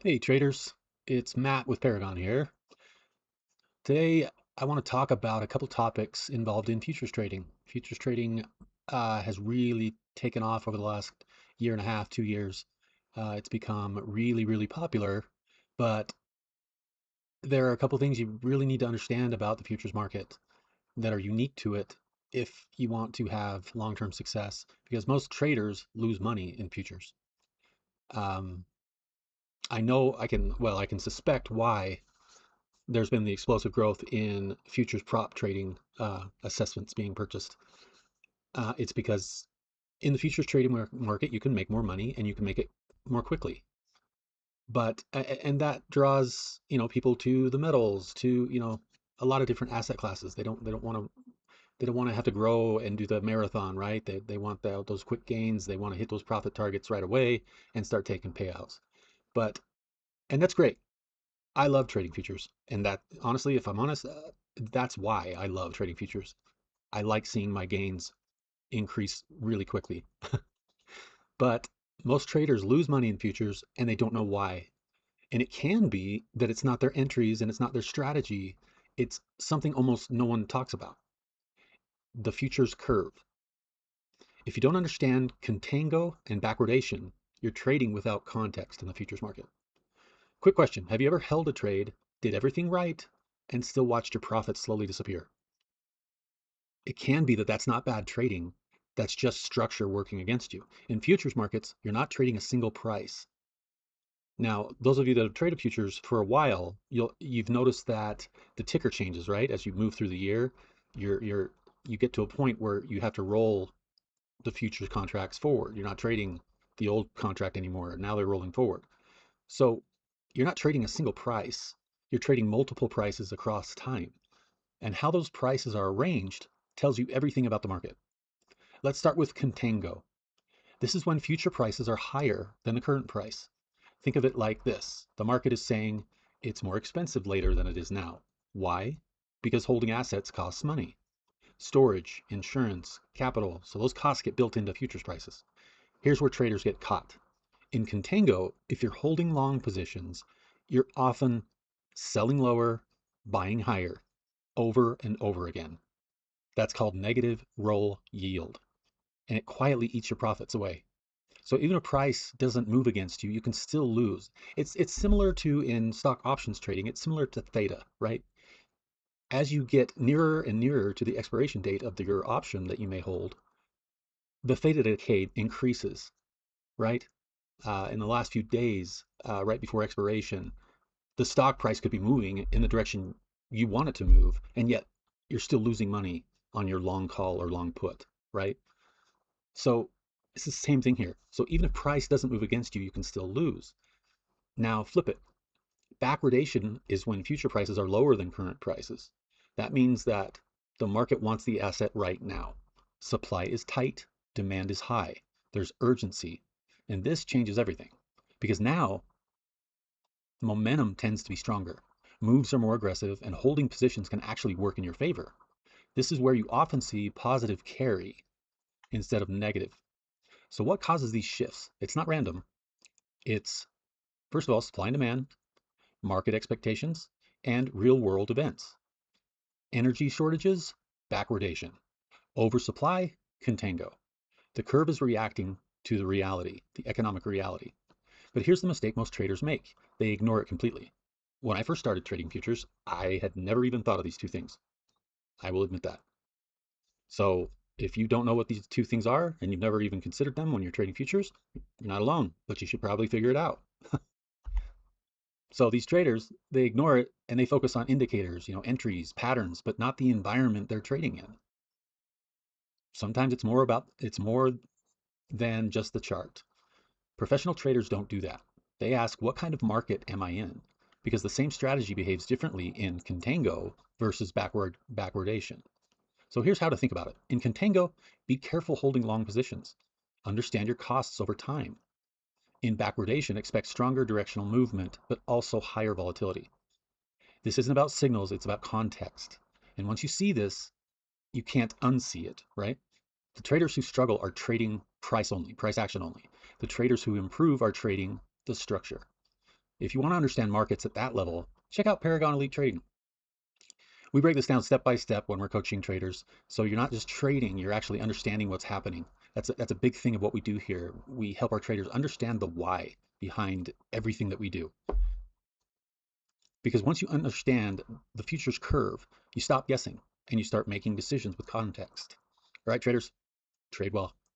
Hey traders, it's Matt with Paragon here. Today I want to talk about a couple topics involved in futures trading. Futures trading has really taken off over the last year and a half, 2 years. It's become really, really popular, but there are a couple things you really need to understand about the futures market that are unique to it if you want to have long-term success, because most traders lose money in futures. Um, I know I can suspect why there's been the explosive growth in futures prop trading assessments being purchased. It's because in the futures trading market, you can make more money and you can make it more quickly. But and that draws people to the metals, to a lot of different asset classes. They don't want to have to grow and do the marathon, right? They want those quick gains. They want to hit those profit targets right away and start taking payouts. But and that's great. I love trading futures. And that, honestly, if I'm honest, that's why I love trading futures. I like seeing my gains increase really quickly. But most traders lose money in futures and they don't know why. And it can be that it's not their entries and it's not their strategy. It's something almost no one talks about: the futures curve. If you don't understand contango and backwardation, you're trading without context in the futures market. Quick question: have you ever held a trade, did everything right, and still watched your profits slowly disappear? It can be that that's not bad trading. That's just structure working against you. In futures markets, you're not trading a single price. Now, those of you that have traded futures for a while, you've noticed that the ticker changes, right? As you move through the year, you get to a point where you have to roll the futures contracts forward. You're not trading the old contract anymore. Now they're rolling forward. So you're not trading a single price. You're trading multiple prices across time. And how those prices are arranged tells you everything about the market. Let's start with contango. This is when future prices are higher than the current price. Think of it like this: the market is saying it's more expensive later than it is now. Why? Because holding assets costs money. Storage, insurance, capital, so those costs get built into futures prices. Here's where traders get caught. In contango, if you're holding long positions, you're often selling lower, buying higher, over and over again. That's called negative roll yield, and it quietly eats your profits away. So even if price doesn't move against you, you can still lose. It's similar to, in stock options trading, it's similar to theta, right? As you get nearer and nearer to the expiration date of your option that you may hold, the theta decay increases, right? In the last few days, right before expiration, the stock price could be moving in the direction you want it to move, and yet you're still losing money on your long call or long put, right? So it's the same thing here. So even if price doesn't move against you, you can still lose. Now flip it. Backwardation is when future prices are lower than current prices. That means that the market wants the asset right now. Supply is tight, demand is high. There's urgency. And this changes everything, because now momentum tends to be stronger. Moves are more aggressive, and holding positions can actually work in your favor. This is where you often see positive carry instead of negative. So what causes these shifts? It's not random. It's, first of all, supply and demand, market expectations, and real world events. Energy shortages, backwardation. Oversupply, contango. The curve is reacting to the reality, the economic reality. But here's the mistake most traders make: they ignore it completely. When I first started trading futures, I had never even thought of these two things. I will admit that. So if you don't know what these two things are and you've never even considered them when you're trading futures, you're not alone, but you should probably figure it out. So these traders, they ignore it and they focus on indicators, entries, patterns, but not the environment they're trading in. Sometimes it's more than just the chart. Professional traders don't do that. They ask, what kind of market am I in? Because the same strategy behaves differently in contango versus backwardation. So here's how to think about it. In contango, be careful holding long positions. Understand your costs over time. In backwardation, expect stronger directional movement, but also higher volatility. This isn't about signals, it's about context. And once you see this, you can't unsee it, right? The traders who struggle are trading price only, price action only. The traders who improve are trading the structure. If you want to understand markets at that level, check out Paragon Elite Trading. We break this down step by step when we're coaching traders. So you're not just trading, you're actually understanding what's happening. That's a big thing of what we do here. We help our traders understand the why behind everything that we do. Because once you understand the futures curve, you stop guessing and you start making decisions with context. All right, traders, trade well.